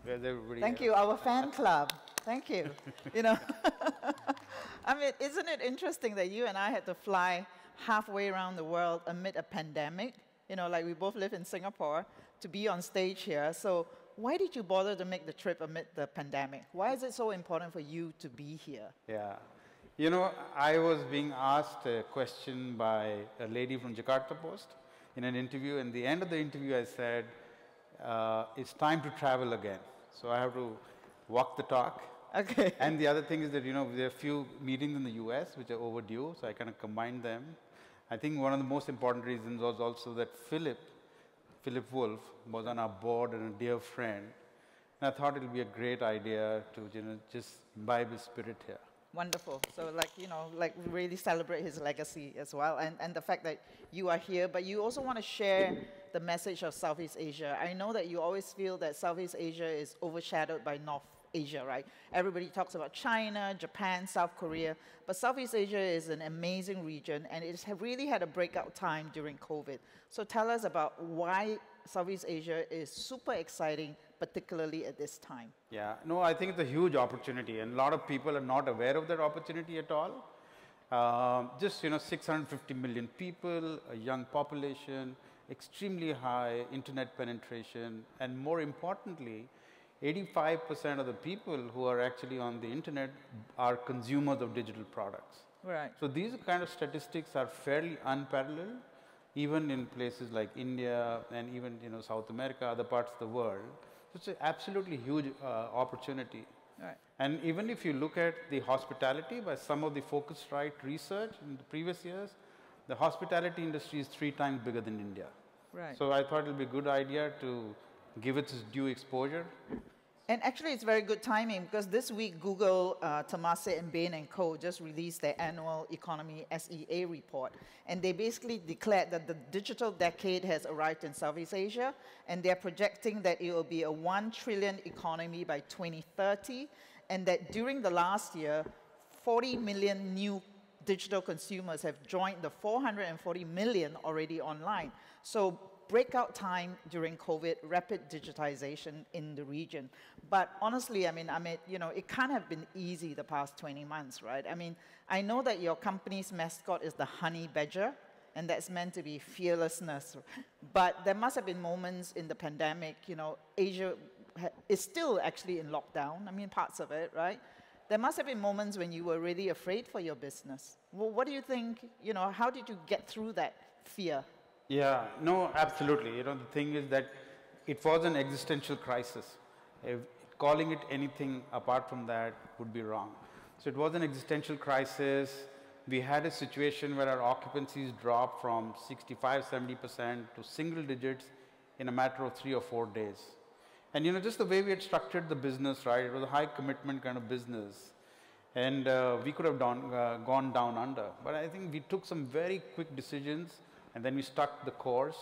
Where's everybody Thank else? you, our fan club. Thank you. You know, I mean, isn't it interesting that you and I had to fly halfway around the world amid a pandemic? You know, like we both live in Singapore, to be on stage here. So why did you bother to make the trip amid the pandemic? Why is it so important for you to be here? Yeah. You know, I was being asked a question by a lady from Jakarta Post in an interview. And the end of the interview, I said, it's time to travel again. So I have to walk the talk. Okay. And the other thing is that, you know, there are a few meetings in the US which are overdue, so I kind of combined them. I think one of the most important reasons was also that Philip Wolf was on our board and a dear friend. And I thought it would be a great idea to, you know, just imbibe his spirit here. Wonderful. So like, you know, like really celebrate his legacy as well, and the fact that you are here, but you also want to share the message of Southeast Asia. I know that you always feel that Southeast Asia is overshadowed by North Asia, right? Everybody talks about China, Japan, South Korea, but Southeast Asia is an amazing region, and it's really had a breakout time during COVID. So tell us about why Southeast Asia is super exciting, particularly at this time. Yeah, no, I think it's a huge opportunity, and a lot of people are not aware of that opportunity at all. Just, you know, 650 million people, a young population, extremely high internet penetration, and more importantly, 85% of the people who are actually on the internet are consumers of digital products. Right. So these kind of statistics are fairly unparalleled, even in places like India and even, you know, South America, other parts of the world. So it's an absolutely huge opportunity. Right. And even if you look at the hospitality by some of the Phocuswright research in the previous years, the hospitality industry is 3 times bigger than India. Right. So I thought it would be a good idea to give it its due exposure. And actually, it's very good timing because this week, Google, Temasek, and Bain & Co. just released their annual economy SEA report. And they basically declared that the digital decade has arrived in Southeast Asia, and they're projecting that it will be a 1 trillion economy by 2030, and that during the last year, 40 million new digital consumers have joined the 440 million already online. So breakout time during COVID, rapid digitization in the region. But honestly, I mean, Amit, you know, it can't have been easy the past 20 months, right? I mean, I know that your company's mascot is the honey badger, and that's meant to be fearlessness. But there must have been moments in the pandemic, you know, Asia is still actually in lockdown, I mean, parts of it, right? There must have been moments when you were really afraid for your business. Well, what do you think, you know, how did you get through that fear? Yeah, no, absolutely. You know, the thing is that it was an existential crisis. Calling it anything apart from that would be wrong. So it was an existential crisis. We had a situation where our occupancies dropped from 65–70% to single digits in a matter of 3 or 4 days. And you know, just the way we had structured the business, right? It was a high commitment kind of business. And we could have gone down under. But I think we took some very quick decisions, and then we stuck the course,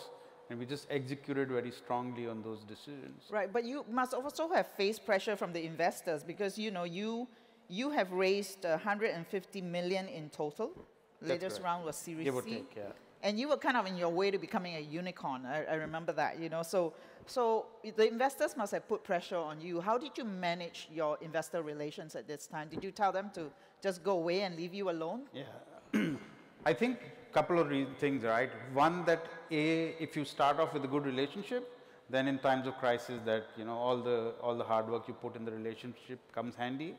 and we just executed very strongly on those decisions. Right, but you must also have faced pressure from the investors because, you know, you have raised 150 million in total. Latest round was Series C. Give or take, yeah. And you were kind of on your way to becoming a unicorn. I remember that, you know. So the investors must have put pressure on you. How did you manage your investor relations at this time? Did you tell them to just go away and leave you alone? Yeah. I think a couple of things, right? One, that if you start off with a good relationship, then in times of crisis that, you know, all the hard work you put in the relationship comes handy.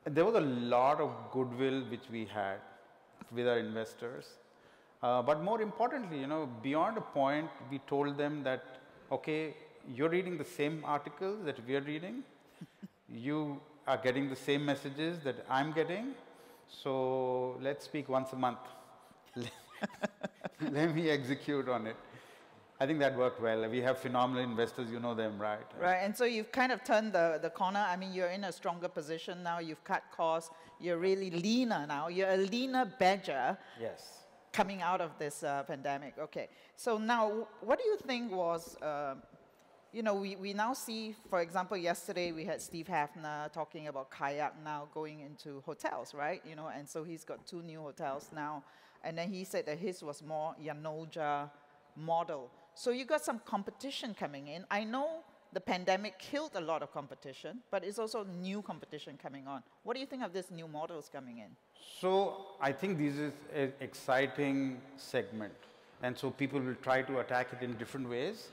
There was a lot of goodwill which we had with our investors. But more importantly, you know, beyond a point, we told them that, okay, you're reading the same articles that we are reading. You are getting the same messages that I'm getting. So let's speak once a month. Let me execute on it. I think that worked well. We have phenomenal investors, you know them, right? Right, and so you've kind of turned the corner. I mean, you're in a stronger position now. You've cut costs. You're really leaner now. You're a leaner badger. Yes. Coming out of this pandemic. Okay, so now what do you think was, you know, we now see, for example, yesterday we had Steve Hafner talking about Kayak now going into hotels, right? You know, and so he's got 2 new hotels now. And then he said that his was more Yanoja model. So you got some competition coming in. I know the pandemic killed a lot of competition, but it's also new competition coming on. What do you think of these new models coming in? So I think this is an exciting segment, and so people will try to attack it in different ways,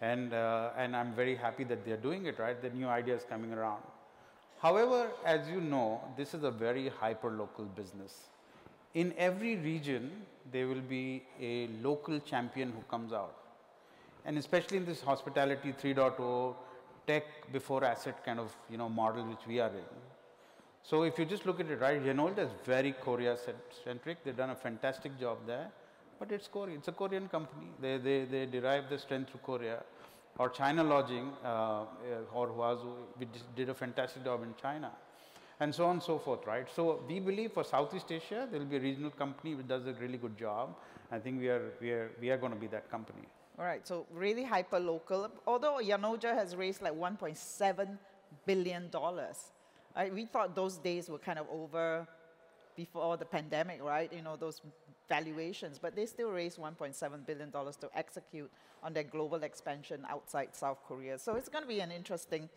and I'm very happy that they're doing it, right? The new ideas coming around. However, as you know, this is a very hyper-local business. In every region, there will be a local champion who comes out. And especially in this hospitality 3.0, tech before asset kind of model which we are in. So if you just look at it, right, Yeoh is very Korea-centric. They've done a fantastic job there, but it's Korean. It's a Korean company. They derive the strength through Korea. Or China Lodging, or Huazhu, we did a fantastic job in China. And so on and so forth, right? So we believe for Southeast Asia, there will be a regional company which does a really good job. I think we are going to be that company. All right, so really hyper-local. Although Yeoh has raised like $1.7 billion. We thought those days were kind of over before the pandemic, right? Those valuations, but they still raised $1.7 billion to execute on their global expansion outside South Korea. So it's going to be an interesting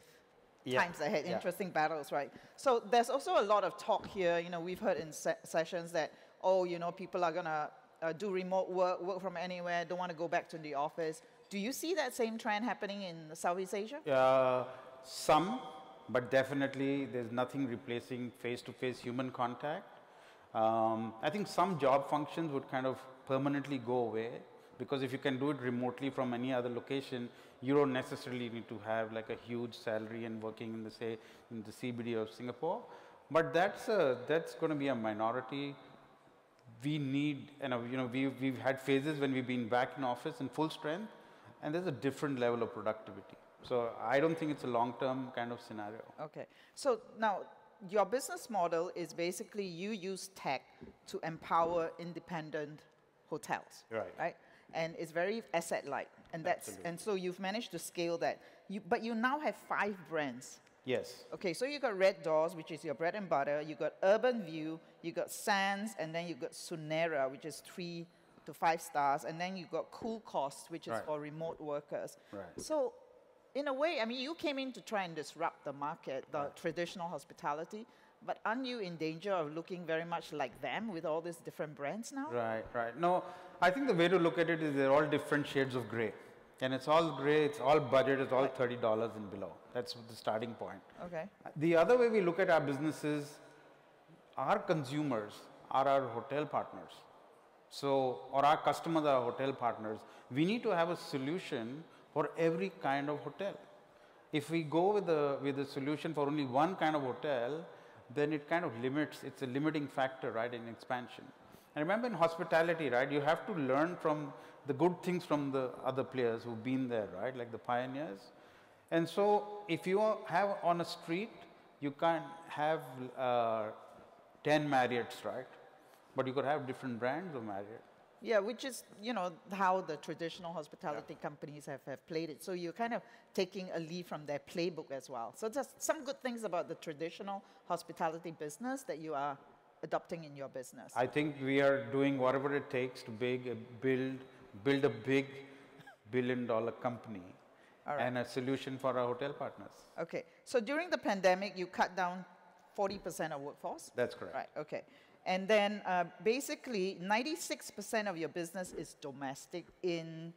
times ahead, interesting battles, right? So there's also a lot of talk here. We've heard in sessions that, people are going to do remote work from anywhere, don't want to go back to the office. Do you see that same trend happening in Southeast Asia? Some, but definitely there's nothing replacing face-to-face human contact. I think some job functions would kind of permanently go away, because if you can do it remotely from any other location, you don't necessarily need to have like a huge salary and working in the CBD of Singapore. But that's going to be a minority. We need, we've had phases when we've been back in office in full strength, and there's a different level of productivity. So I don't think it's a long-term kind of scenario. Okay. So now, your business model is basically you use tech to empower independent hotels, right? And it's very asset-light, and so you've managed to scale that. But you now have 5 brands. Yes. Okay, so you got RedDoorz, which is your bread and butter. You got Urban View, you got Sands, and then you got Sunera, which is 3 to 5 stars, and then you got Cool Cost, which is for remote workers. Right. So, in a way, you came in to try and disrupt the market, the traditional hospitality, but aren't you in danger of looking very much like them with all these different brands now? Right. No, I think the way to look at it is they're all different shades of gray. And it's all gray, it's all budget, it's all $30 and below. That's the starting point. Okay. The other way we look at our business is our consumers are our hotel partners. So, or our customers are our hotel partners. We need to have a solution for every kind of hotel. If we go with a solution for only one kind of hotel, then it kind of limits, it's a limiting factor, right, in expansion. And remember in hospitality, right, you have to learn from the good things from the other players who've been there, right, like the pioneers. And so if you have on a street, you can't have 10 Marriotts, right? But you could have different brands of Marriott. Yeah, which is, how the traditional hospitality companies have played it. So you're kind of taking a lead from their playbook as well. So there's some good things about the traditional hospitality business that you are adopting in your business. I think we are doing whatever it takes to build a big billion-dollar company and a solution for our hotel partners. Okay. So during the pandemic, you cut down 40% of workforce? That's correct. Right, okay. And then basically 96% of your business is domestic in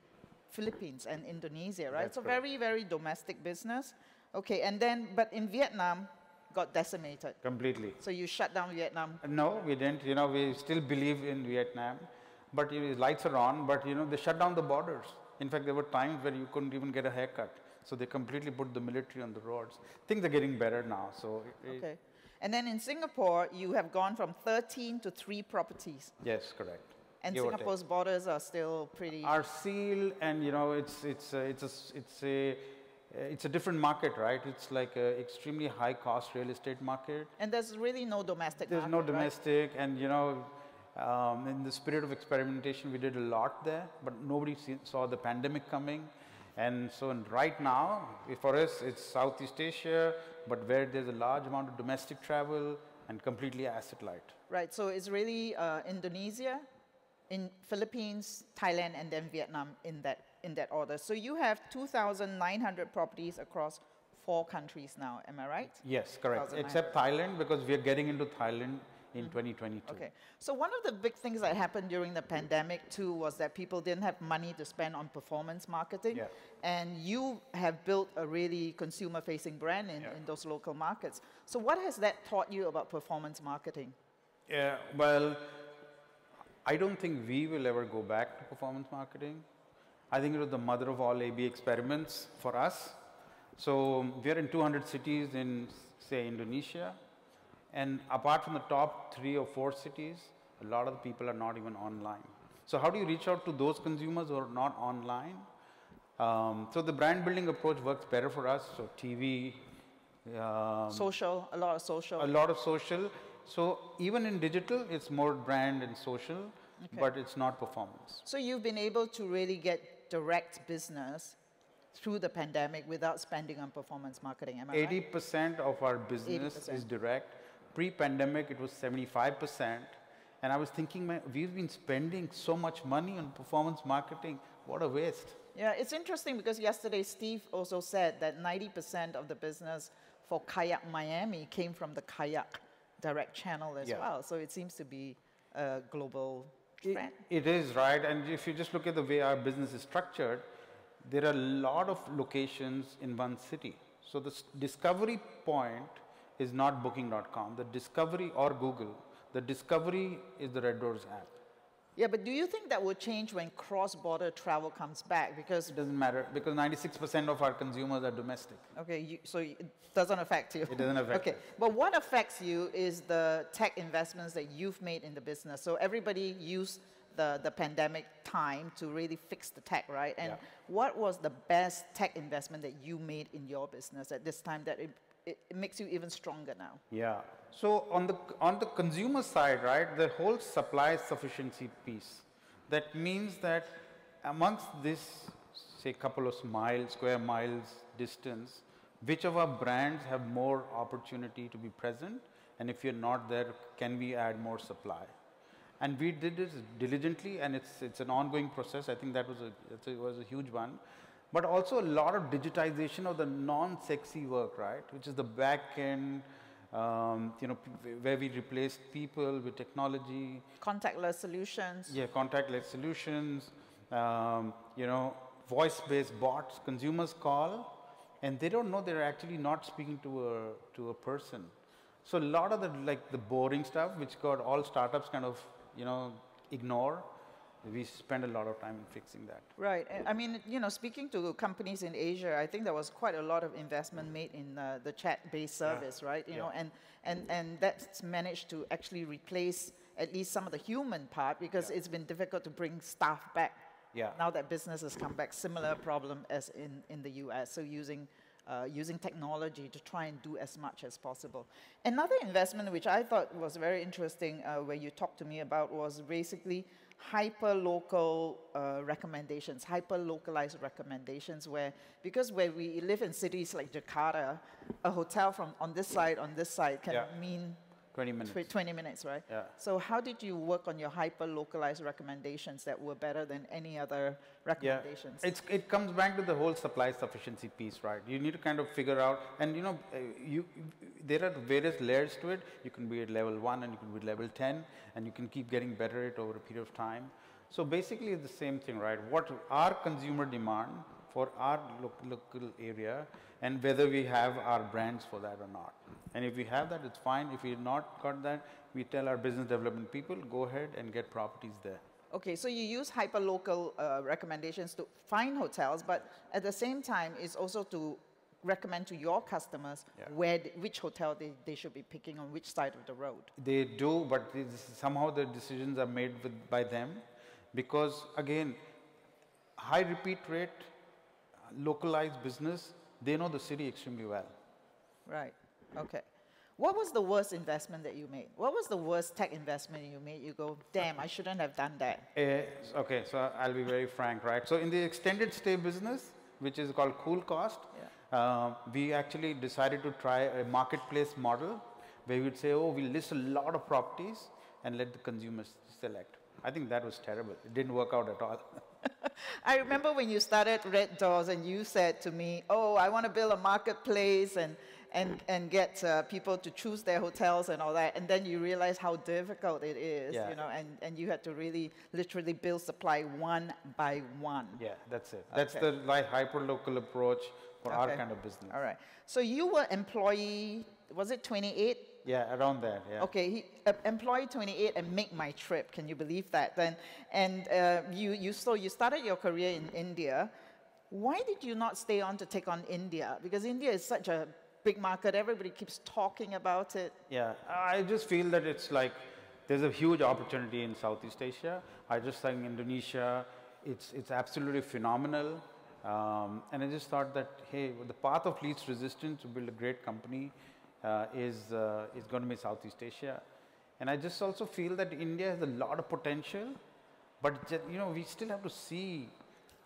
Philippines and Indonesia, right? That's so correct. very, very domestic business. Okay, and then, but in Vietnam, got decimated. Completely. So you shut down Vietnam? No, we didn't. We still believe in Vietnam. But lights are on, but they shut down the borders. In fact, there were times where you couldn't even get a haircut. So they completely put the military on the roads. Things are getting better now. So okay. And then in Singapore, you have gone from 13 to 3 properties. Yes, correct. And Singapore's borders are still pretty... Are sealed, and it's a different market, right? It's like an extremely high-cost real estate market. And there's really no domestic There's market, no domestic, right? and in the spirit of experimentation, we did a lot there, but nobody saw the pandemic coming. And so right now, for us, it's Southeast Asia, but where there's a large amount of domestic travel and completely asset light. Right, so it's really Indonesia, in Philippines, Thailand, and then Vietnam in that in that order. So you have 2,900 properties across 4 countries now, am I right? Yes, correct. Except Thailand, because we are getting into Thailand in 2022. Okay. So one of the big things that happened during the pandemic too was that people didn't have money to spend on performance marketing. Yeah. And you have built a really consumer-facing brand in those local markets. So what has that taught you about performance marketing? Yeah, well, I don't think we will ever go back to performance marketing. I think it was the mother of all A/B experiments for us. So we are in 200 cities in, say, Indonesia. And apart from the top 3 or 4 cities, a lot of the people are not even online. So how do you reach out to those consumers who are not online? So the brand building approach works better for us. So TV. Social, a lot of social. A lot of social. So even in digital, it's more brand and social, but it's not performance. So you've been able to really get direct business through the pandemic without spending on performance marketing, am I right? 80% of our business is direct. Pre-pandemic, it was 75%. And I was thinking, man, we've been spending so much money on performance marketing. What a waste. Yeah, it's interesting because yesterday Steve also said that 90% of the business for Kayak Miami came from the Kayak direct channel as well. So it seems to be a global trend. It is, right? And if you just look at the way our business is structured, there are a lot of locations in one city. So the discovery point is not booking.com. The discovery or Google, the discovery is the RedDoorz app. Yeah, but do you think that will change when cross-border travel comes back? Because it doesn't matter, because 96% of our consumers are domestic. Okay, so it doesn't affect you. It doesn't affect us. But what affects you is the tech investments that you've made in the business. So everybody used the pandemic time to really fix the tech, right? And what was the best tech investment that you made in your business at this time that it makes you even stronger now? Yeah. So on the consumer side, right, the whole supply sufficiency piece, that means that amongst this, say, couple of square miles distance, which of our brands have more opportunity to be present? And if you're not there, can we add more supply? And we did this diligently, and it's an ongoing process. I think that was a huge one. But also a lot of digitization of the non-sexy work, right? Which is the back end, where we replaced people with technology. Contactless solutions. Yeah, contactless solutions. Voice-based bots. Consumers call, and they don't know they're actually not speaking to a person. So a lot of the boring stuff, which got all startups kind of ignore. We spend a lot of time in fixing that. Right. I mean, speaking to companies in Asia, I think there was quite a lot of investment made in the chat-based service, right? And that's managed to actually replace at least some of the human part because it's been difficult to bring staff back. Yeah. Now that business has come back, similar problem as in the US. So using technology to try and do as much as possible. Another investment which I thought was very interesting where you talked to me about was basically hyper-local recommendations, hyper-localized recommendations because where we live in cities like Jakarta, a hotel from on this side can mean 20 minutes. 20 minutes, right? Yeah. So how did you work on your hyper-localized recommendations that were better than any other recommendations? Yeah. It comes back to the whole supply sufficiency piece, right? You need to kind of figure out, and there are various layers to it. You can be at level 1 and you can be at level 10, and you can keep getting better at it over a period of time. So basically it's the same thing, right? What our consumer demand for our local area, and whether we have our brands for that or not. And if we have that, it's fine. If we've not got that, we tell our business development people, go ahead and get properties there. Okay, so you use hyper-local recommendations to find hotels, but at the same time, it's also to recommend to your customers which hotel they should be picking on which side of the road. They do, but somehow the decisions are made by them because, again, high repeat rate, localized business, they know the city extremely well. Right. Okay. What was the worst investment that you made? What was the worst tech investment you made? You go, damn, I shouldn't have done that. Okay, so I'll be very frank, right? So in the extended stay business, which is called Cool Cost, we actually decided to try a marketplace model where we'd say, oh, we'll list a lot of properties and let the consumers select. I think that was terrible. It didn't work out at all. I remember when you started RedDoorz and you said to me, oh, I want to build a marketplace and get people to choose their hotels and all that. And then you realize how difficult it is, Yeah. you know, and you had to really literally build supply one by one. Yeah, that's it. That's Okay. the like hyperlocal approach for our Okay. kind of business. All right. So you were employee, was it 28? Yeah, around that. Yeah. Okay, employee 28 and make my trip. Can you believe that? Then, and you started your career in India. Why did you not stay on to take on India? Because India is such a big market. Everybody keeps talking about it. Yeah, I just feel that it's like there's a huge opportunity in Southeast Asia. I just think Indonesia, it's absolutely phenomenal. And I just thought that, hey, the path of least resistance to build a great company is going to be Southeast Asia. And I just also feel that India has a lot of potential, but just, you know, we still have to see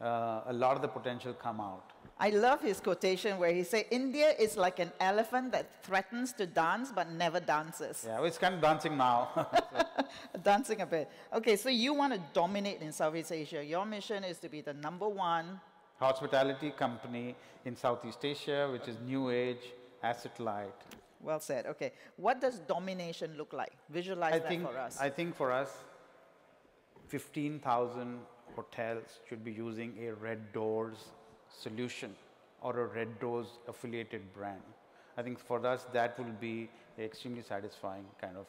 a lot of the potential come out. I love his quotation where he said, India is like an elephant that threatens to dance but never dances. Yeah, well, it's kind of dancing now. Dancing a bit. Okay, so you want to dominate in Southeast Asia. Your mission is to be the #1 hospitality company in Southeast Asia, which is new age, asset light. Well said. Okay. What does domination look like? Visualize that for us. I think for us, 15,000 hotels should be using a RedDoorz solution or a RedDoorz affiliated brand. I think for us, that will be an extremely satisfying kind of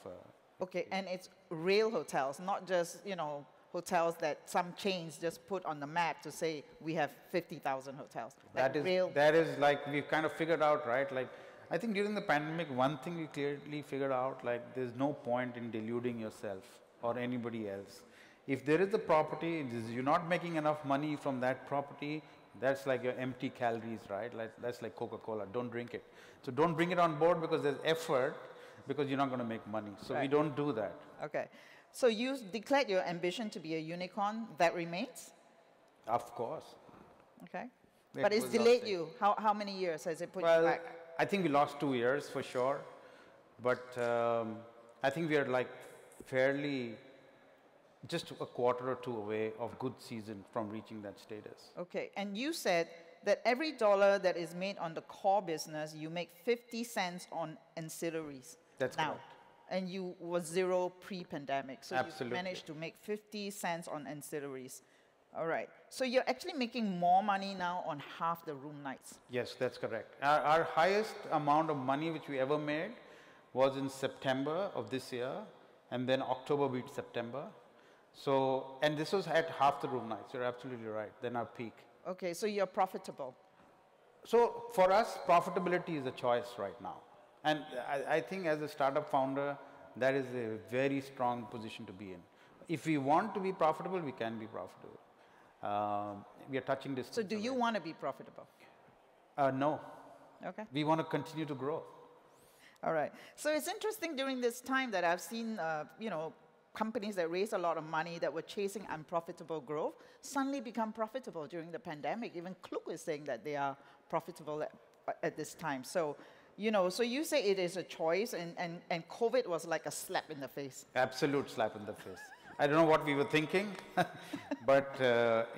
Okay, and it's real hotels, not just, you know, hotels that some chains just put on the map to say we have 50,000 hotels. that is like we've kind of figured out, right? Like, I think during the pandemic, one thing we clearly figured out, like there's no point in deluding yourself or anybody else. If there is a property, you're not making enough money from that property, that's like your empty calories, right? Like, that's like Coca-Cola, don't drink it. So don't bring it on board because there's effort, because you're not going to make money. So we don't do that. Okay. So you declared your ambition to be a unicorn. That remains? Of course. Okay. That But it's was delayed last you. How many years has it put you Well, back? I think we lost 2 years for sure. But I think we are like fairly just a quarter or two away of good season from reaching that status. Okay. And you said that every dollar that is made on the core business, you make 50 cents on ancillaries. That's now. correct. And you was zero pre-pandemic. So Absolutely. you managed to make 50 cents on ancillaries. All right. So you're actually making more money now on half the room nights. Yes, that's correct. Our highest amount of money which we ever made was in September of this year, and then October beat September. So, and this was at half the room nights. You're absolutely right. Then our peak. Okay, so you're profitable. So for us, profitability is a choice right now. And I think as a startup founder, that is a very strong position to be in. If we want to be profitable, we can be profitable. We are touching distance. So do you want to be profitable? No. Okay. We want to continue to grow. All right. So it's interesting during this time that I've seen, you know, companies that raised a lot of money that were chasing unprofitable growth suddenly become profitable during the pandemic. Even Klook is saying that they are profitable at this time. So, you know, so you say it is a choice, and COVID was like a slap in the face. Absolute slap in the face. I don't know what we were thinking, but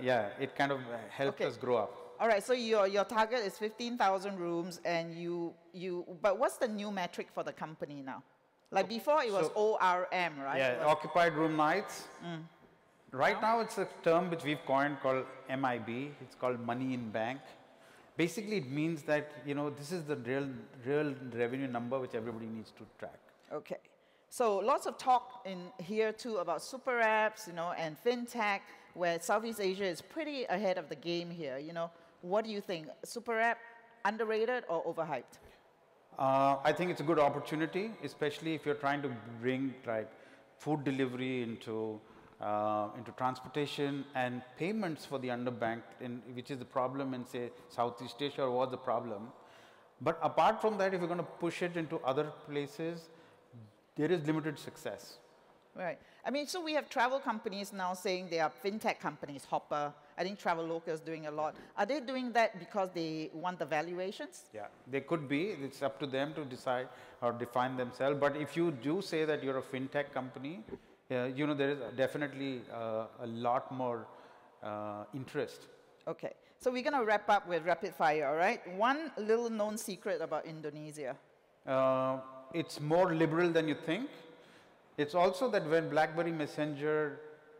yeah, it kind of helped us grow up. All right, so your target is 15,000 rooms, and but what's the new metric for the company now? Like before, it was ORM, right? Yeah, occupied room nights. Right now, it's a term which we've coined called MIB. It's called money in bank. Basically, it means that, you know, this is the real revenue number which everybody needs to track. Okay. So lots of talk in here too about super apps, you know, and fintech, where Southeast Asia is pretty ahead of the game here. You know, what do you think? Super app, underrated or overhyped? I think it's a good opportunity, especially if you're trying to bring like food delivery into transportation and payments for the underbanked, which is the problem in, say, Southeast Asia, or was the problem. But apart from that, if you're going to push it into other places, there is limited success. Right. I mean, so we have travel companies now saying they are fintech companies, Hopper. I think Traveloka is doing a lot. Are they doing that because they want the valuations? Yeah, they could be. It's up to them to decide or define themselves. But if you do say that you're a fintech company, you know, there is definitely a lot more interest. Okay, so we're going to wrap up with rapid fire, all right? One little known secret about Indonesia. It's more liberal than you think. It's also that when BlackBerry Messenger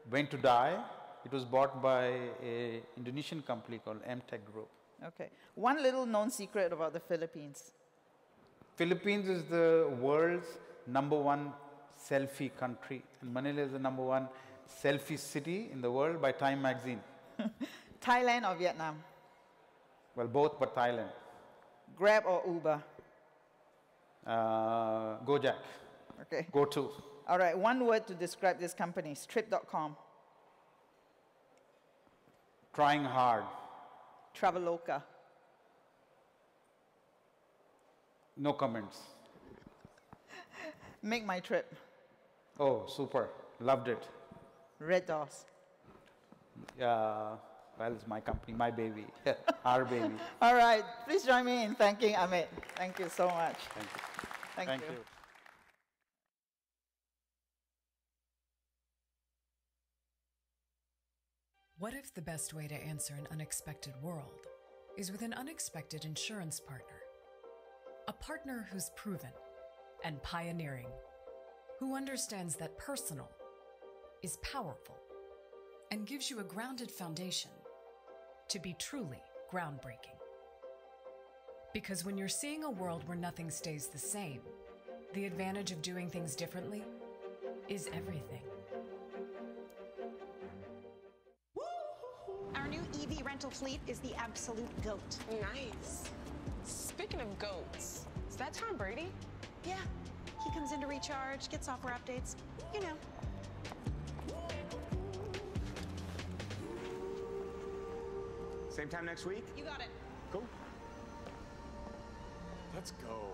went to die, it was bought by an Indonesian company called MTech Group. Okay, one little known secret about the Philippines. Philippines is the world's #1 selfie country, and Manila is the #1 selfie city in the world by Time magazine. Thailand or Vietnam? Well, both, but Thailand. Grab or Uber? Gojek. Okay. Go to. All right, one word to describe this company, Trip.com. Trying hard. Traveloka. No comments. Make My Trip. Oh, super. Loved it. RedDoorz. Well, it's my company, my baby, our baby. All right, please join me in thanking Amit. Thank you so much. Thank you. Thank you. What if the best way to answer an unexpected world is with an unexpected insurance partner? A partner who's proven and pioneering, who understands that personal is powerful and gives you a grounded foundation to be truly groundbreaking. Because when you're seeing a world where nothing stays the same, the advantage of doing things differently is everything. Our new EV rental fleet is the absolute GOAT. Nice. Speaking of goats, is that Tom Brady? Yeah, he comes in to recharge, get software updates, you know. Same time next week? You got it. Cool. Let's go.